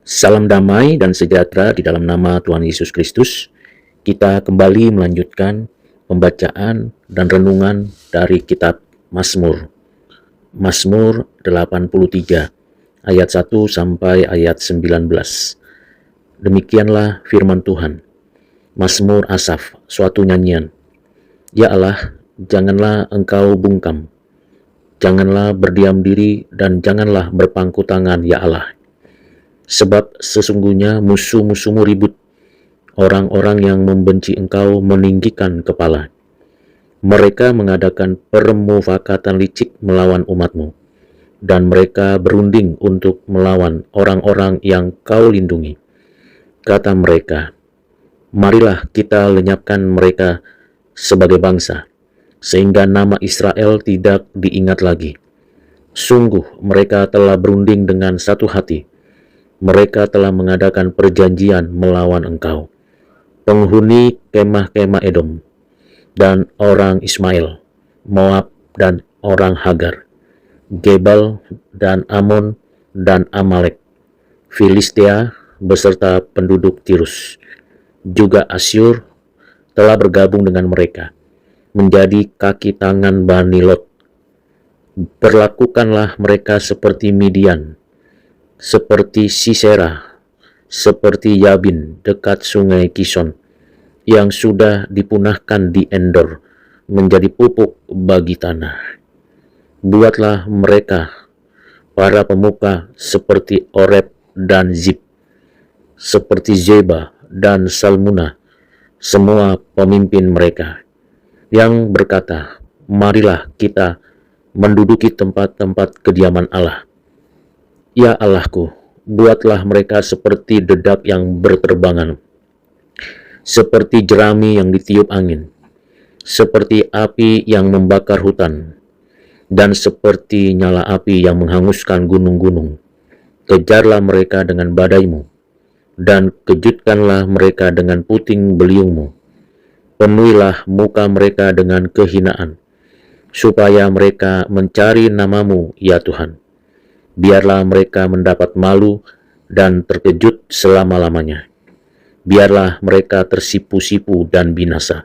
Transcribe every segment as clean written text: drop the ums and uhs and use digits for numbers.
Salam damai dan sejahtera di dalam nama Tuhan Yesus Kristus. Kita kembali melanjutkan pembacaan dan renungan dari kitab Mazmur. Mazmur 83 ayat 1 sampai ayat 19. Demikianlah firman Tuhan. Mazmur Asaf, suatu nyanyian. Ya Allah, janganlah engkau bungkam. Janganlah berdiam diri dan janganlah berpangku tangan, ya Allah. Sebab sesungguhnya musuh-musuhmu ribut, orang-orang yang membenci engkau meninggikan kepala. Mereka mengadakan permufakatan licik melawan umatmu, dan mereka berunding untuk melawan orang-orang yang kau lindungi. Kata mereka, marilah kita lenyapkan mereka sebagai bangsa, sehingga nama Israel tidak diingat lagi. Sungguh mereka telah berunding dengan satu hati. Mereka telah mengadakan perjanjian melawan engkau. Penghuni kemah-kemah Edom, dan orang Ismail, Moab dan orang Hagar, Gebal dan Amon dan Amalek, Filistia beserta penduduk Tirus. Juga Asyur telah bergabung dengan mereka, menjadi kaki tangan Bani Lot. Perlakukanlah mereka seperti Midian, seperti Sisera, seperti Yabin dekat sungai Kison, yang sudah dipunahkan di Endor, menjadi pupuk bagi tanah. Buatlah mereka, para pemuka, seperti Oreb dan Zib, seperti Zeba dan Salmuna, semua pemimpin mereka, yang berkata, marilah kita menduduki tempat-tempat kediaman Allah. Ya Allahku, buatlah mereka seperti dedap yang berterbangan, seperti jerami yang ditiup angin, seperti api yang membakar hutan, dan seperti nyala api yang menghanguskan gunung-gunung. Kejarlah mereka dengan badaimu, dan kejutkanlah mereka dengan puting beliungmu. Penuhilah muka mereka dengan kehinaan, supaya mereka mencari namamu, ya Tuhan. Biarlah mereka mendapat malu dan terkejut selama-lamanya. Biarlah mereka tersipu-sipu dan binasa,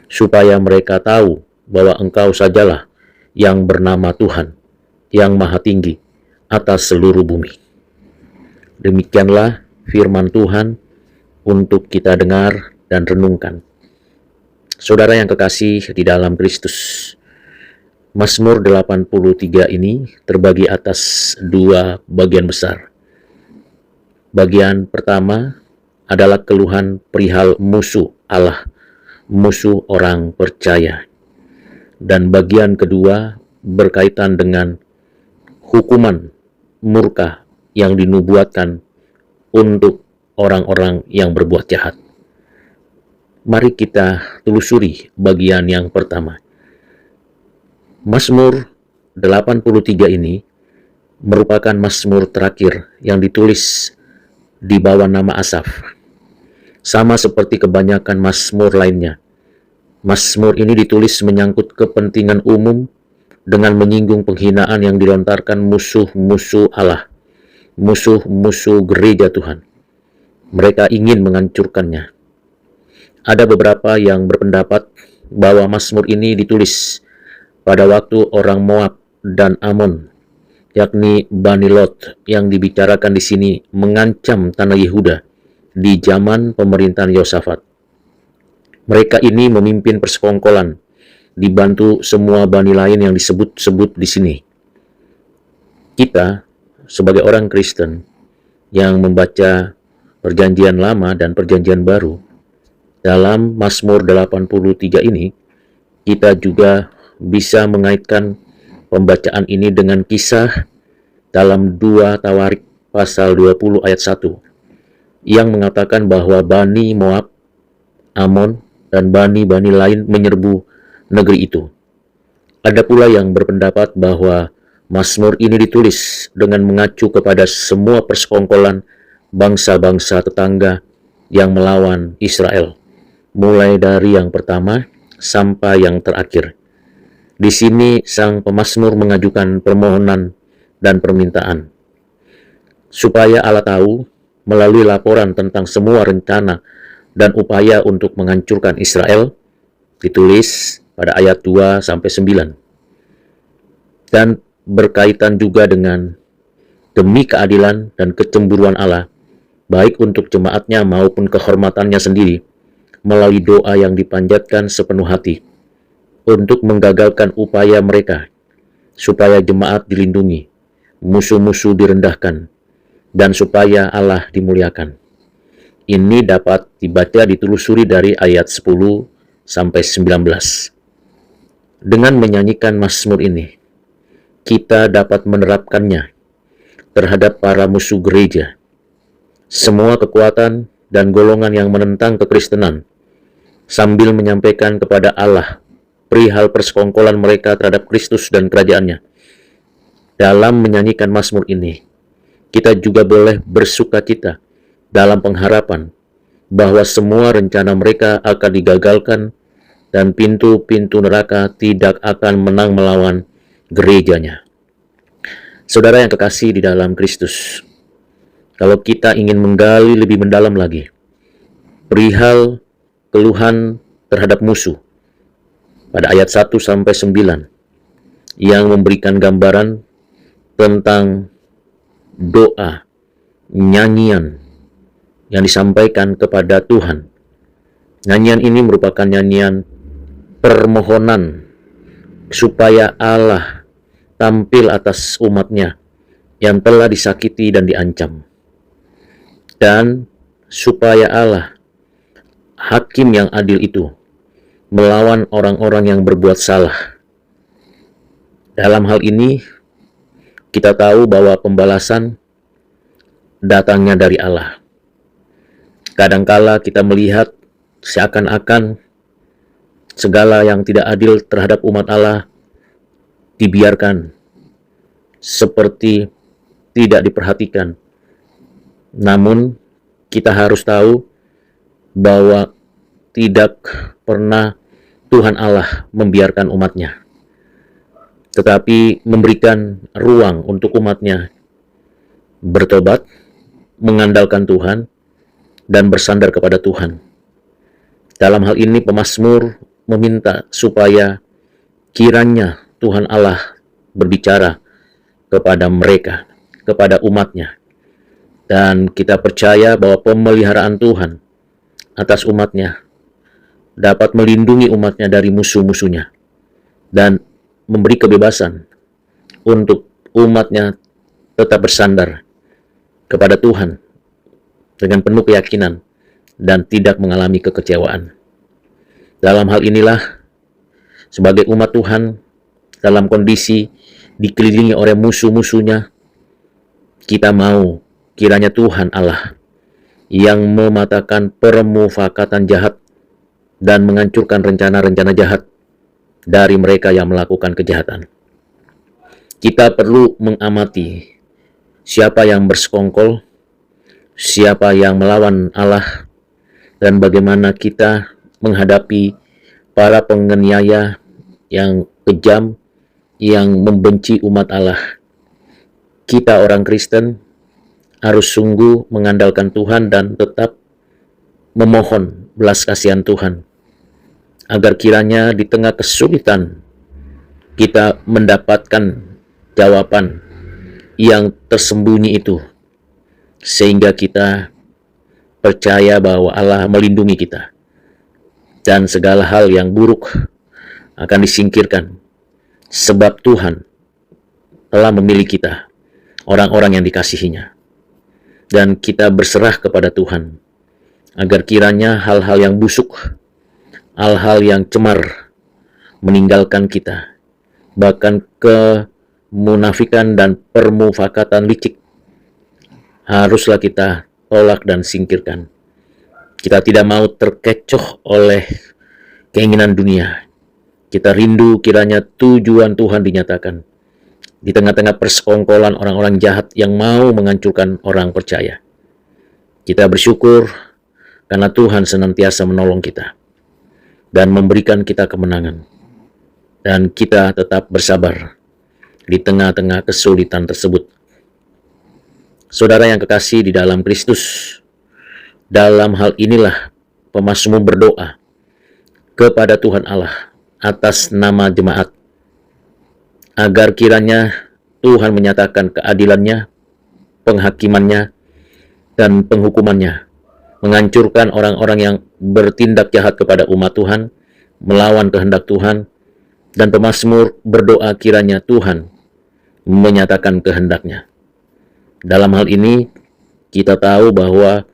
supaya mereka tahu bahwa Engkau sajalah yang bernama Tuhan, yang Maha Tinggi atas seluruh bumi. Demikianlah firman Tuhan untuk kita dengar dan renungkan. Saudara yang kekasih di dalam Kristus, Mazmur 83 ini terbagi atas dua bagian besar. Bagian pertama adalah keluhan perihal musuh Allah, musuh orang percaya. Dan bagian kedua berkaitan dengan hukuman murka yang dinubuatkan untuk orang-orang yang berbuat jahat. Mari kita telusuri bagian yang pertama. Mazmur 83 ini merupakan mazmur terakhir yang ditulis di bawah nama Asaf. Sama seperti kebanyakan mazmur lainnya, mazmur ini ditulis menyangkut kepentingan umum dengan menyinggung penghinaan yang dilontarkan musuh-musuh Allah, musuh-musuh gereja Tuhan. Mereka ingin menghancurkannya. Ada beberapa yang berpendapat bahwa mazmur ini ditulis pada waktu orang Moab dan Amon, yakni Bani Lot, yang dibicarakan di sini mengancam tanah Yehuda di zaman pemerintahan Yosafat. Mereka ini memimpin persekongkolan, dibantu semua bani lain yang disebut-sebut di sini. Kita, sebagai orang Kristen yang membaca Perjanjian Lama dan Perjanjian Baru, dalam Mazmur 83 ini, kita juga bisa mengaitkan pembacaan ini dengan kisah dalam 2 Tawarik pasal 20 ayat 1 yang mengatakan bahwa Bani Moab, Amon, dan bani-bani lain menyerbu negeri itu. Ada pula yang berpendapat bahwa Mazmur ini ditulis dengan mengacu kepada semua persekongkolan bangsa-bangsa tetangga yang melawan Israel, mulai dari yang pertama sampai yang terakhir. Di sini sang pemazmur mengajukan permohonan dan permintaan supaya Allah tahu melalui laporan tentang semua rencana dan upaya untuk menghancurkan Israel, ditulis pada ayat 2-9. Dan berkaitan juga dengan demi keadilan dan kecemburuan Allah, baik untuk jemaatnya maupun kehormatannya sendiri, melalui doa yang dipanjatkan sepenuh hati, untuk menggagalkan upaya mereka, supaya jemaat dilindungi, musuh-musuh direndahkan, dan supaya Allah dimuliakan. Ini dapat dibaca ditelusuri dari ayat 10-19. Dengan menyanyikan Mazmur ini, kita dapat menerapkannya terhadap para musuh gereja, semua kekuatan dan golongan yang menentang kekristenan, sambil menyampaikan kepada Allah perihal persekongkolan mereka terhadap Kristus dan kerajaannya. Dalam menyanyikan Mazmur ini, kita juga boleh bersukacita dalam pengharapan bahwa semua rencana mereka akan digagalkan dan pintu-pintu neraka tidak akan menang melawan gerejanya. Saudara yang kekasih di dalam Kristus, kalau kita ingin menggali lebih mendalam lagi perihal keluhan terhadap musuh pada ayat 1-9 yang memberikan gambaran tentang doa, nyanyian yang disampaikan kepada Tuhan. Nyanyian ini merupakan nyanyian permohonan supaya Allah tampil atas umatnya yang telah disakiti dan diancam, dan supaya Allah, hakim yang adil itu, melawan orang-orang yang berbuat salah. Dalam hal ini, kita tahu bahwa pembalasan datangnya dari Allah. Kadangkala kita melihat seakan-akan segala yang tidak adil terhadap umat Allah dibiarkan, seperti tidak diperhatikan. Namun, kita harus tahu bahwa tidak pernah Tuhan Allah membiarkan umatnya, tetapi memberikan ruang untuk umatnya bertobat, mengandalkan Tuhan, dan bersandar kepada Tuhan. Dalam hal ini pemazmur meminta supaya kiranya Tuhan Allah berbicara kepada mereka, kepada umatnya. Dan kita percaya bahwa pemeliharaan Tuhan atas umatnya dapat melindungi umatnya dari musuh-musuhnya dan memberi kebebasan untuk umatnya tetap bersandar kepada Tuhan dengan penuh keyakinan dan tidak mengalami kekecewaan. Dalam hal inilah, sebagai umat Tuhan dalam kondisi dikelilingi oleh musuh-musuhnya, kita mau kiranya Tuhan Allah yang mematahkan permufakatan jahat dan menghancurkan rencana-rencana jahat dari mereka yang melakukan kejahatan. Kita perlu mengamati siapa yang bersekongkol, siapa yang melawan Allah, dan bagaimana kita menghadapi para penganiaya yang kejam, yang membenci umat Allah. Kita orang Kristen harus sungguh mengandalkan Tuhan dan tetap memohon belas kasihan Tuhan, agar kiranya di tengah kesulitan kita mendapatkan jawaban yang tersembunyi itu, sehingga kita percaya bahwa Allah melindungi kita dan segala hal yang buruk akan disingkirkan, sebab Tuhan telah memilih kita, orang-orang yang dikasihinya. Dan kita berserah kepada Tuhan agar kiranya hal-hal yang busuk, hal-hal yang cemar meninggalkan kita, bahkan kemunafikan dan permufakatan licik haruslah kita tolak dan singkirkan. Kita tidak mau terkecoh oleh keinginan dunia. Kita rindu kiranya tujuan Tuhan dinyatakan di tengah-tengah persekongkolan orang-orang jahat yang mau menghancurkan orang percaya. Kita bersyukur karena Tuhan senantiasa menolong kita dan memberikan kita kemenangan. Dan kita tetap bersabar di tengah-tengah kesulitan tersebut. Saudara yang kekasih di dalam Kristus, dalam hal inilah pemazmur berdoa kepada Tuhan Allah atas nama jemaat, agar kiranya Tuhan menyatakan keadilannya, penghakimannya, dan penghukumannya, menghancurkan orang-orang yang bertindak jahat kepada umat Tuhan, melawan kehendak Tuhan, dan pemazmur berdoa kiranya Tuhan menyatakan kehendaknya. Dalam hal ini, kita tahu bahwa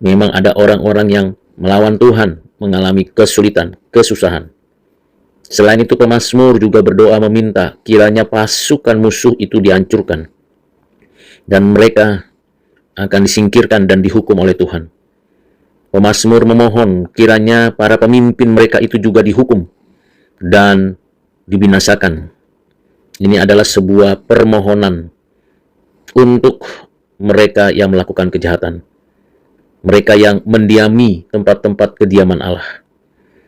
memang ada orang-orang yang melawan Tuhan, mengalami kesulitan, kesusahan. Selain itu, pemazmur juga berdoa meminta kiranya pasukan musuh itu dihancurkan, dan mereka akan disingkirkan dan dihukum oleh Tuhan. Pemazmur memohon kiranya para pemimpin mereka itu juga dihukum dan dibinasakan. Ini adalah sebuah permohonan untuk mereka yang melakukan kejahatan, mereka yang mendiami tempat-tempat kediaman Allah,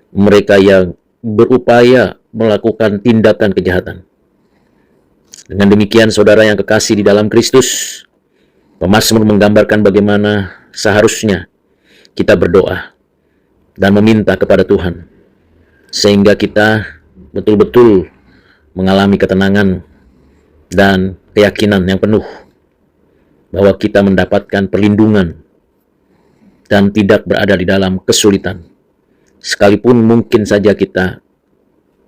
mereka yang berupaya melakukan tindakan kejahatan. Dengan demikian, saudara yang kekasih di dalam Kristus, pemazmur menggambarkan bagaimana seharusnya kita berdoa dan meminta kepada Tuhan, sehingga kita betul-betul mengalami ketenangan dan keyakinan yang penuh bahwa kita mendapatkan perlindungan dan tidak berada di dalam kesulitan. Sekalipun mungkin saja kita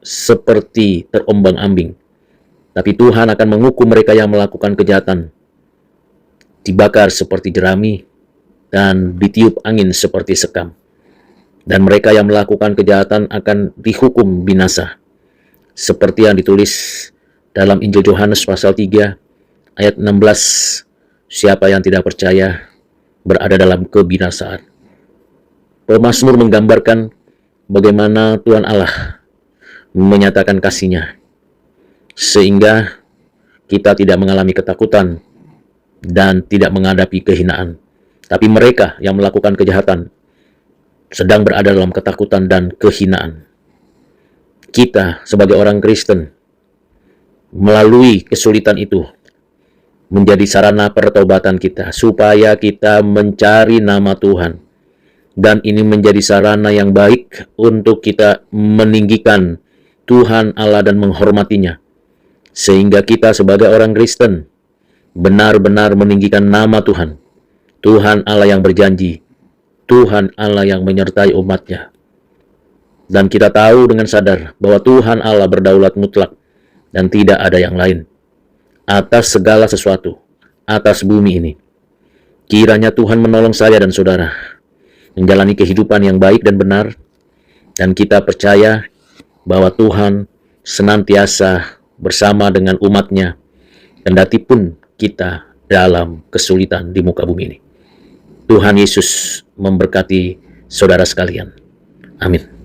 seperti terombang-ambing, tapi Tuhan akan menghukum mereka yang melakukan kejahatan, dibakar seperti jerami dan ditiup angin seperti sekam. Dan mereka yang melakukan kejahatan akan dihukum binasa, seperti yang ditulis dalam Injil Yohanes pasal 3 ayat 16. Siapa yang tidak percaya berada dalam kebinasaan. Pemazmur menggambarkan bagaimana Tuhan Allah menyatakan kasih-Nya, sehingga kita tidak mengalami ketakutan dan tidak menghadapi kehinaan. Tapi mereka yang melakukan kejahatan sedang berada dalam ketakutan dan kehinaan. Kita sebagai orang Kristen melalui kesulitan itu menjadi sarana pertobatan kita, supaya kita mencari nama Tuhan. Dan ini menjadi sarana yang baik untuk kita meninggikan Tuhan Allah dan menghormatinya. Sehingga kita sebagai orang Kristen benar-benar meninggikan nama Tuhan. Tuhan Allah yang berjanji, Tuhan Allah yang menyertai umatnya. Dan kita tahu dengan sadar bahwa Tuhan Allah berdaulat mutlak dan tidak ada yang lain atas segala sesuatu, atas bumi ini. Kiranya Tuhan menolong saya dan saudara menjalani kehidupan yang baik dan benar, dan kita percaya bahwa Tuhan senantiasa bersama dengan umatnya, kendati pun kita dalam kesulitan di muka bumi ini. Tuhan Yesus memberkati saudara sekalian. Amin.